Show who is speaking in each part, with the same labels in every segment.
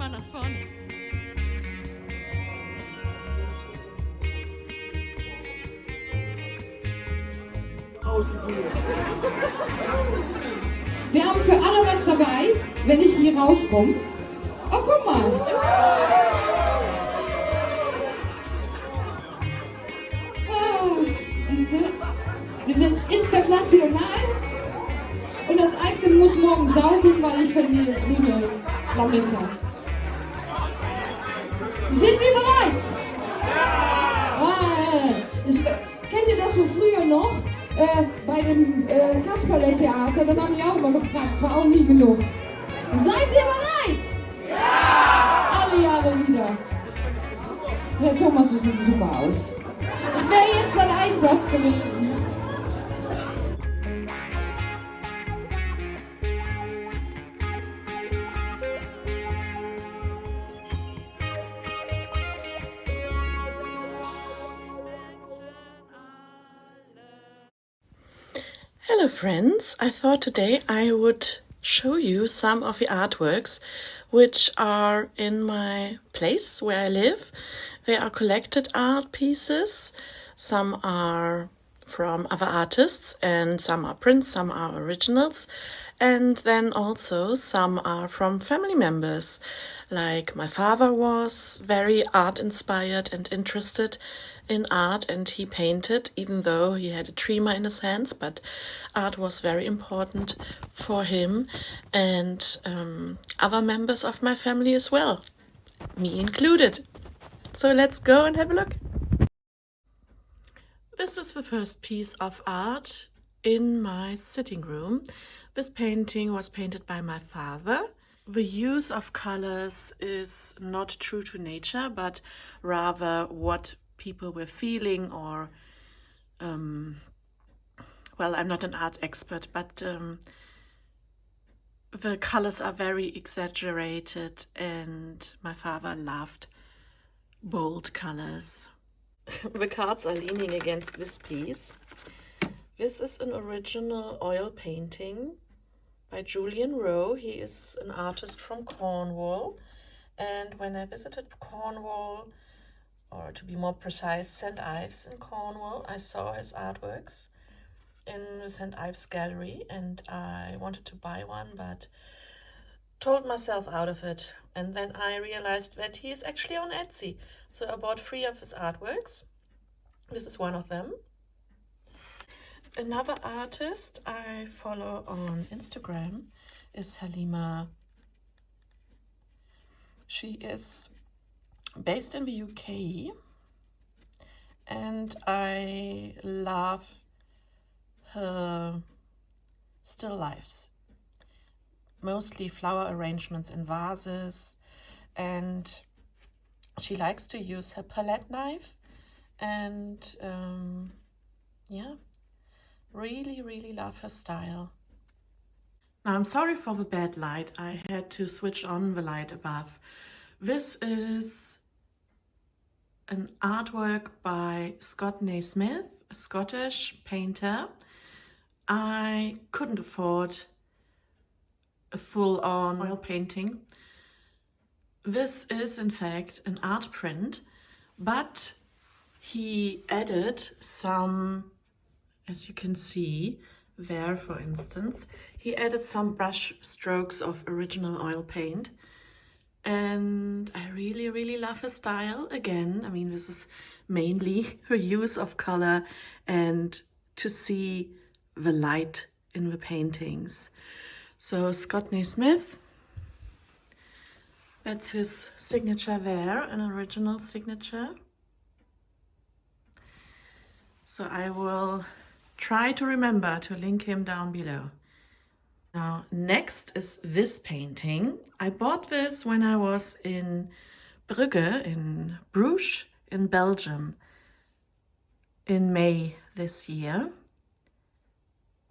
Speaker 1: mal nach vorne.
Speaker 2: Wir haben für alle was dabei, wenn ich hier rauskomme. Oh, guck mal. Oh, siehst du? Wir sind international. Und das Eiscreme muss morgen saugen, weil ich verliere grüne Lametta. Sind wir bereit? Ja! Kennt ihr das so früher noch? Bei dem Kasperle-Theater, dann haben die auch immer gefragt, es war auch nie genug. Seid ihr bereit? Ja! Alle Jahre wieder. Der Thomas, du siehst super aus. Es wäre jetzt ein Einsatz gewesen.
Speaker 3: Hello friends, I thought today I would show you some of the artworks which are in my place where I live. They are collected art pieces. Some are from other artists and some are prints, some are originals. And then also some are from family members. Like my father was very art inspired and interested in art, and he painted even though he had a tremor in his hands, but art was very important for him, and other members of my family as well, me included. So let's go and have a look. This is the first piece of art in my sitting room. This painting was painted by my father. The use of colors is not true to nature, but rather what people were feeling, or well, I'm not an art expert, but the colors are very exaggerated, and my father loved bold colors. The cards are leaning against this piece. This is an original oil painting by Julian Rowe. He is an artist from Cornwall, and when I visited Cornwall, or to be more precise, St. Ives in Cornwall, I saw his artworks in the St. Ives Gallery, and I wanted to buy one, but told myself out of it. And then I realized that he is actually on Etsy. So I bought 3 of his artworks. This is one of them. Another artist I follow on Instagram is Halima. She is based in the UK, and I love her still lifes, mostly flower arrangements in vases, and she likes to use her palette knife, and yeah, really love her style. Now I'm sorry for the bad light, I had to switch on the light above. This is an artwork by Scott Naismith, a Scottish painter. I couldn't afford a full-on oil painting. This is in fact an art print, but he added some, as you can see there for instance, he added some brush strokes of original oil paint. And I really love her style. Again, I mean, this is mainly her use of color and to see the light in the paintings. So Scott Naismith, that's his signature there, an original signature. So I will try to remember to link him down below. Now, next is this painting. I bought this when I was in Brugge, in Bruges, in Belgium, in May this year.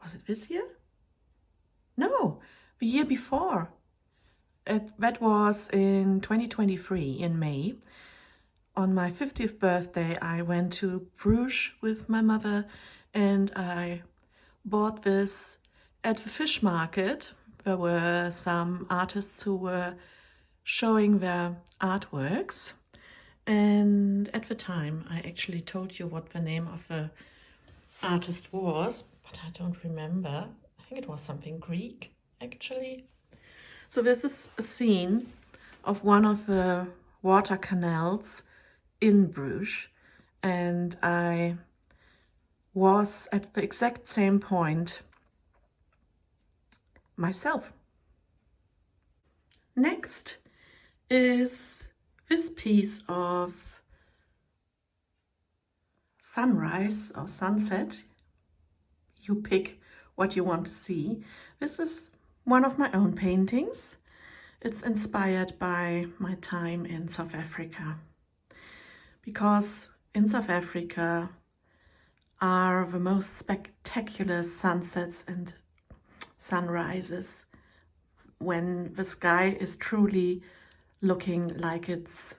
Speaker 3: Was it this year? No, the year before. That was in 2023, in May. On my 50th birthday, I went to Bruges with my mother, and I bought this at the fish market. There were some artists who were showing their artworks. And at the time, I actually told you what the name of the artist was, but I don't remember. I think it was something Greek, actually. So this is a scene of one of the water canals in Bruges, and I was at the exact same point myself. Next is this piece of sunrise or sunset. You pick what you want to see. This is one of my own paintings. It's inspired by my time in South Africa, because in South Africa are the most spectacular sunsets and sunrises when the sky is truly looking like it's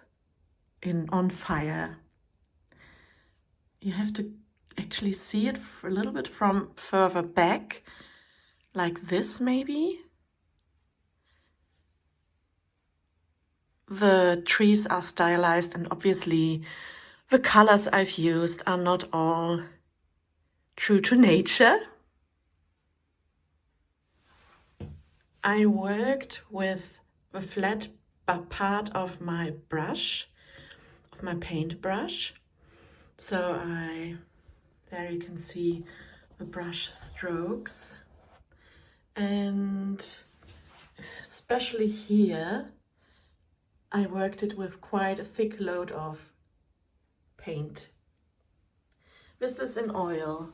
Speaker 3: on fire. You have to actually see it a little bit from further back, like this maybe. The trees are stylized, and obviously the colors I've used are not all true to nature. I worked with the flat part of my brush, of my paintbrush. So there you can see the brush strokes, and especially here I worked it with quite a thick load of paint. This is in oil.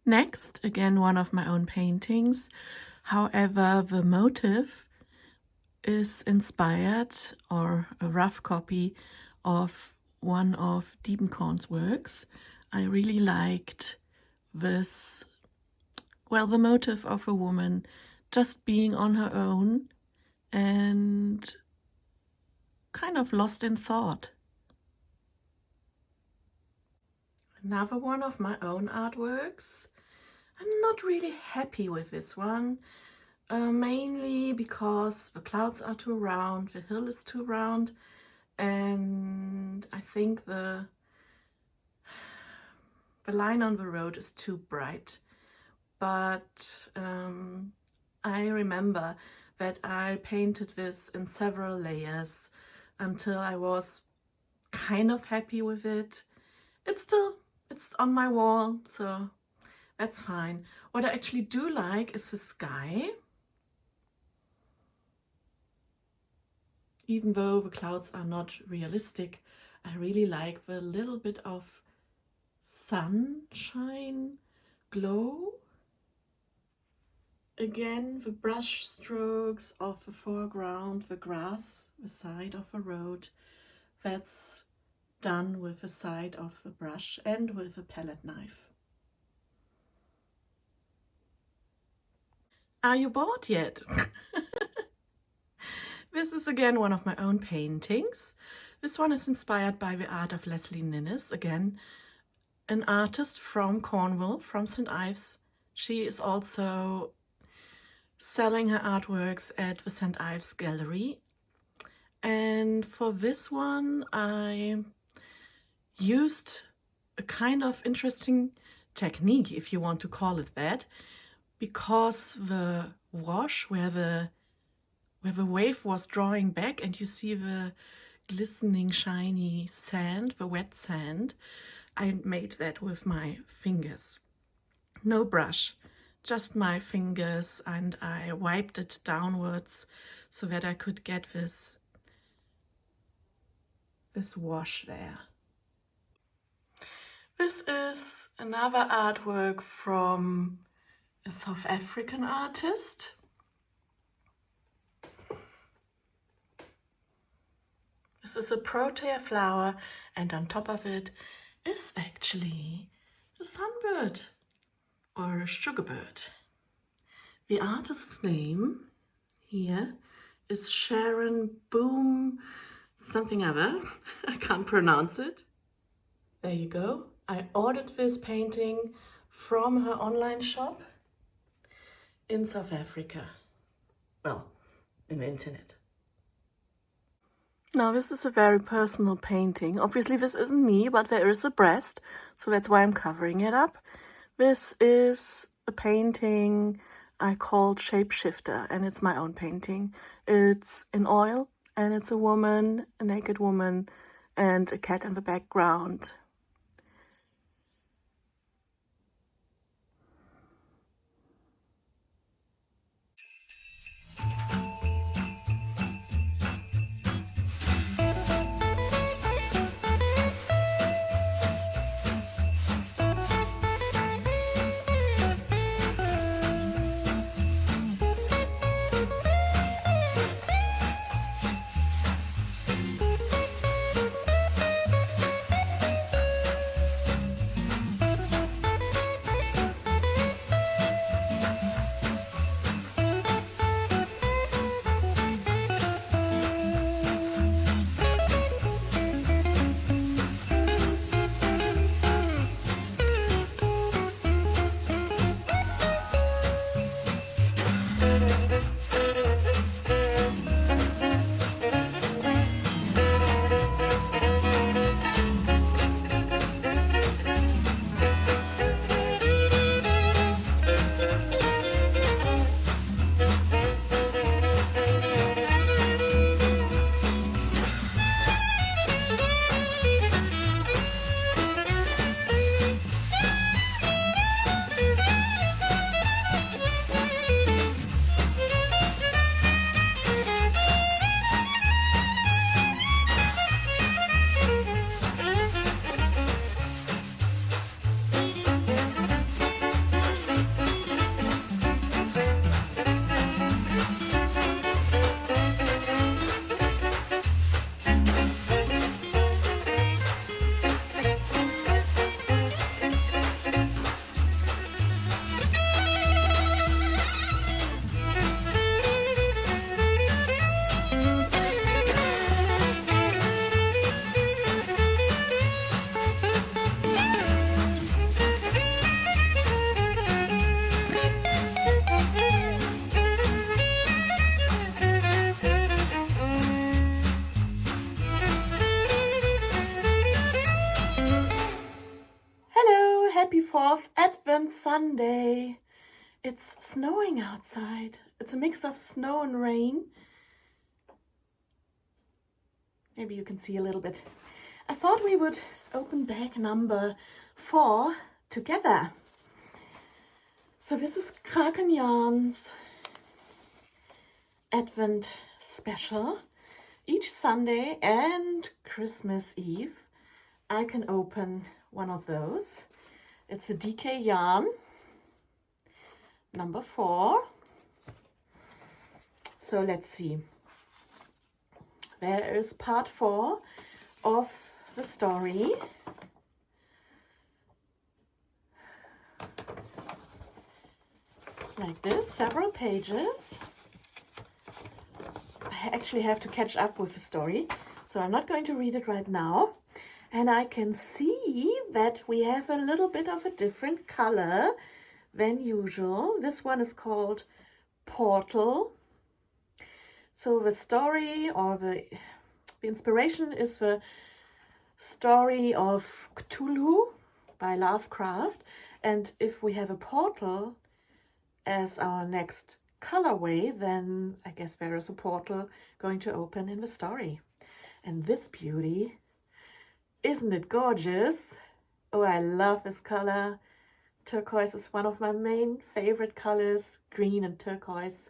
Speaker 3: Next, again, one of my own paintings. However, the motive is inspired, or a rough copy of one of Diebenkorn's works. I really liked this, well, the motive of a woman just being on her own and kind of lost in thought. Another one of my own artworks. I'm not really happy with this one, mainly because the clouds are too round, the hill is too round, and I think the line on the road is too bright. But I remember that I painted this in several layers until I was kind of happy with it. It's on my wall, so that's fine. What I actually do like is the sky. Even though the clouds are not realistic, I really like the little bit of sunshine glow. Again, the brush strokes of the foreground, the grass, the side of the road, that's done with the side of the brush and with a palette knife. Are you bored yet? This is again one of my own paintings. This one is inspired by the art of Leslie Ninnis, again an artist from Cornwall, from St. Ives. She is also selling her artworks at the St. Ives Gallery. And for this one I used a kind of interesting technique, if you want to call it that, because the wash where the wave was drawing back and you see the glistening shiny sand, the wet sand, I made that with my fingers. No brush, just my fingers, and I wiped it downwards so that I could get this wash there. This is another artwork from a South African artist. This is a protea flower, and on top of it is actually a sunbird or a sugarbird. The artist's name here is Sharon Boom something other. I can't pronounce it. There you go. I ordered this painting from her online shop in South Africa. well, in the internet.
Speaker 1: Now, this is a very personal painting. Obviously, this isn't me, but there is a breast, so that's why I'm covering it up. This is a painting I called Shapeshifter, and it's my own painting. It's in oil, and it's a woman, a naked woman, and a cat in the background. Hello, happy 4th Advent Sunday. It's snowing outside. It's a mix of snow and rain. Maybe you can see a little bit. I thought we would open bag number 4 together. So this is Kraken Yarn's Advent special. Each Sunday and Christmas Eve I can open one of those. It's a DK yarn, number 4. So let's see. There is part 4 of the story. Like this, several pages. I actually have to catch up with the story, so I'm not going to read it right now. And I can see that we have a little bit of a different color than usual. This one is called Portal. So the story, or the inspiration, is the story of Cthulhu by Lovecraft. And if we have a portal as our next colorway, then I guess there is a portal going to open in the story. And this beauty, isn't it gorgeous? Oh, I love this color. Turquoise is one of my main favorite colors, green and turquoise.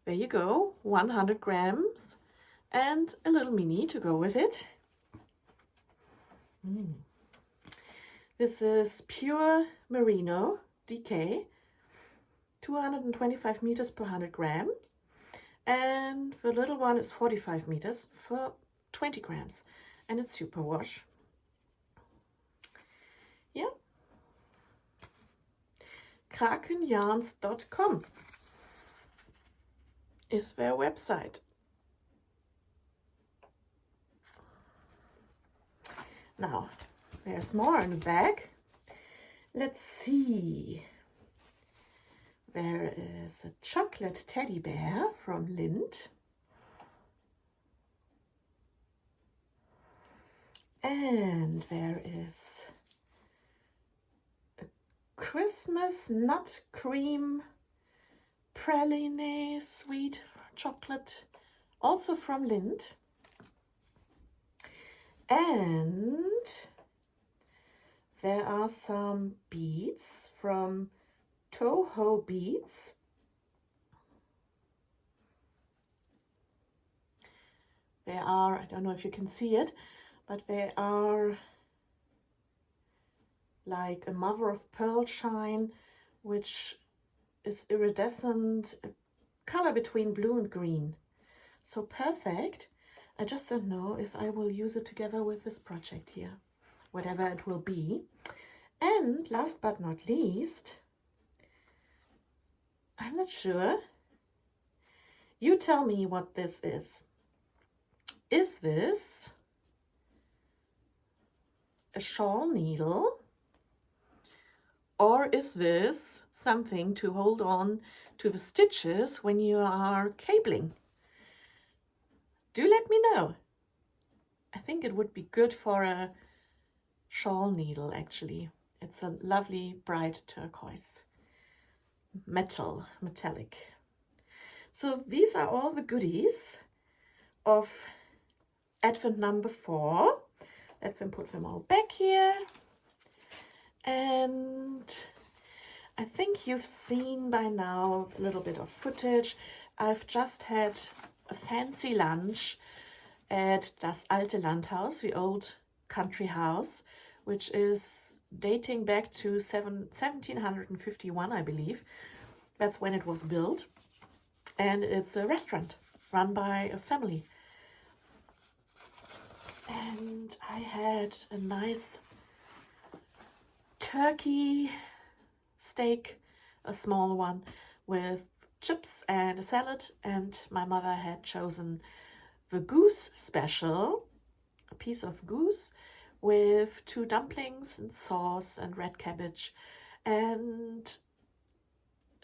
Speaker 1: There you go, 100 grams and a little mini to go with it. This is pure merino DK, 225 meters per 100 grams. And the little one is 45 meters for 20 grams. And it's superwash. Yeah. KrakenYarns.com is their website. Now, there's more in the bag. Let's see. There is a chocolate teddy bear from Lindt. And there is a Christmas nut cream praline sweet chocolate, also from Lindt. And there are some beads from Toho Beads. They are, I don't know if you can see it, but they are like a mother of pearl shine, which is iridescent, a color between blue and green. So perfect. I just don't know if I will use it together with this project here, whatever it will be. And last but not least, I'm not sure. You tell me what this is. Is this a shawl needle? Or is this something to hold on to the stitches when you are cabling? Do let me know. I think it would be good for a shawl needle, actually. It's a lovely bright turquoise, metallic. So these are all the goodies of Advent number 4. Let them put them all back here. And I think you've seen by now a little bit of footage. I've just had a fancy lunch at Das Alte Landhaus, the old country house, which is dating back to 1751, I believe. That's when it was built. And it's a restaurant run by a family. And I had a nice turkey steak, a small one, with chips and a salad. And my mother had chosen the goose special, a piece of goose with 2 dumplings and sauce and red cabbage and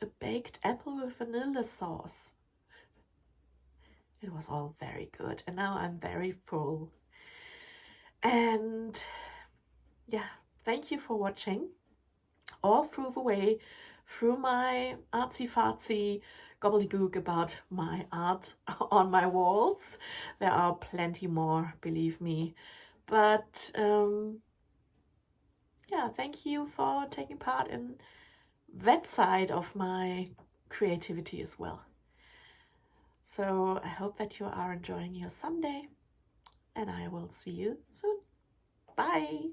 Speaker 1: a baked apple with vanilla sauce. It was all very good, and now I'm very full. And yeah, thank you for watching all through the way, through my artsy-fartsy gobbledygook about my art on my walls. There are plenty more, believe me. But yeah, thank you for taking part in that side of my creativity as well. So I hope that you are enjoying your Sunday, and I will see you soon. Bye!